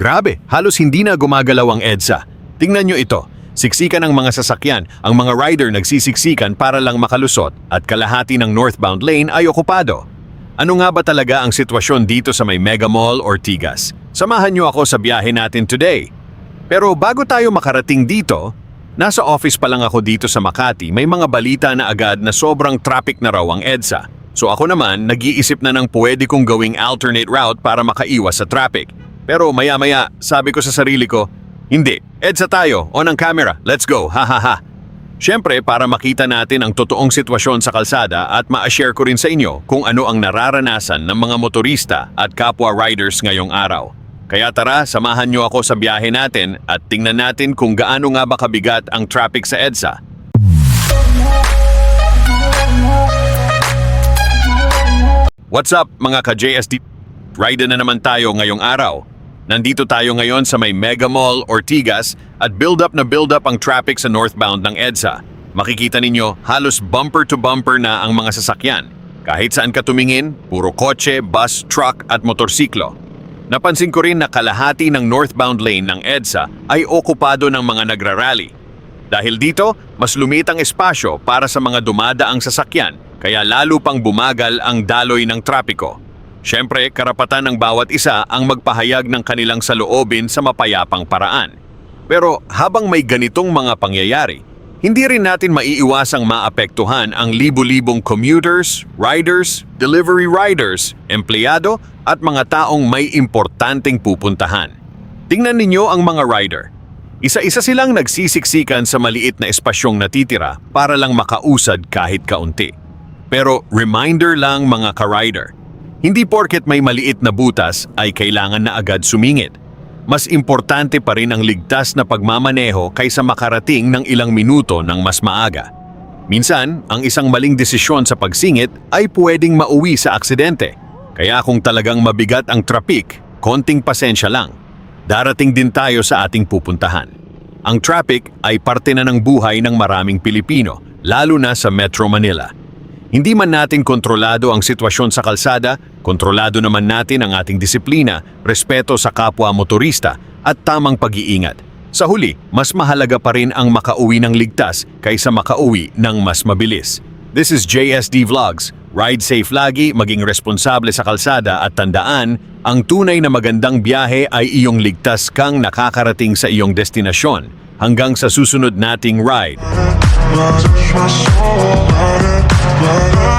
Grabe, halos hindi na gumagalaw ang EDSA. Tingnan nyo ito. Siksikan ng mga sasakyan, ang mga rider nagsisiksikan para lang makalusot at kalahati ng northbound lane ay okupado. Ano nga ba talaga ang sitwasyon dito sa may Mega Mall, Ortigas? Samahan nyo ako sa biyahe natin today. Pero bago tayo makarating dito, nasa office pa lang ako dito sa Makati, may mga balita na agad na sobrang traffic na raw ang EDSA. So ako naman, nag-iisip na ng pwede kong gawing alternate route para makaiwas sa traffic. Pero maya-maya, sabi ko sa sarili ko, hindi, EDSA tayo, on ang camera, let's go, ha. Siyempre, para makita natin ang totoong sitwasyon sa kalsada at ma-share ko rin sa inyo kung ano ang nararanasan ng mga motorista at kapwa riders ngayong araw. Kaya tara, samahan nyo ako sa biyahe natin at tingnan natin kung gaano nga ba kabigat ang traffic sa EDSA. What's up mga ka-JSD? Ride na naman tayo ngayong araw. Nandito tayo ngayon sa may Mega Mall, Ortigas at build up ang traffic sa northbound ng EDSA. Makikita ninyo, halos bumper to bumper na ang mga sasakyan. Kahit saan ka tumingin, puro kotse, bus, truck at motorsiklo. Napansin ko rin na kalahati ng northbound lane ng EDSA ay okupado ng mga nagrarally. Dahil dito, mas lumit ang espasyo para sa mga dumadaang sasakyan, kaya lalo pang bumagal ang daloy ng trapiko. Siyempre, karapatan ng bawat isa ang magpahayag ng kanilang saloobin sa mapayapang paraan. Pero habang may ganitong mga pangyayari, hindi rin natin maiiwasang maapektuhan ang libu-libong commuters, riders, delivery riders, empleyado at mga taong may importanteng pupuntahan. Tingnan ninyo ang mga rider. Isa-isa silang nagsisiksikan sa maliit na espasyong natitira para lang makausad kahit kaunti. Pero reminder lang mga ka-rider, hindi porket may maliit na butas ay kailangan na agad sumingit. Mas importante pa rin ang ligtas na pagmamaneho kaysa makarating ng ilang minuto ng mas maaga. Minsan, ang isang maling desisyon sa pagsingit ay pwedeng mauwi sa aksidente. Kaya kung talagang mabigat ang traffic, konting pasensya lang. Darating din tayo sa ating pupuntahan. Ang traffic ay parte na ng buhay ng maraming Pilipino, lalo na sa Metro Manila. Hindi man natin kontrolado ang sitwasyon sa kalsada, kontrolado naman natin ang ating disiplina, respeto sa kapwa motorista at tamang pag-iingat. Sa huli, mas mahalaga pa rin ang makauwi ng ligtas kaysa makauwi ng mas mabilis. This is JSD Vlogs. Ride safe lagi, maging responsable sa kalsada at tandaan, ang tunay na magandang biyahe ay iyong ligtas kang nakakarating sa iyong destinasyon. Hanggang sa susunod nating ride. But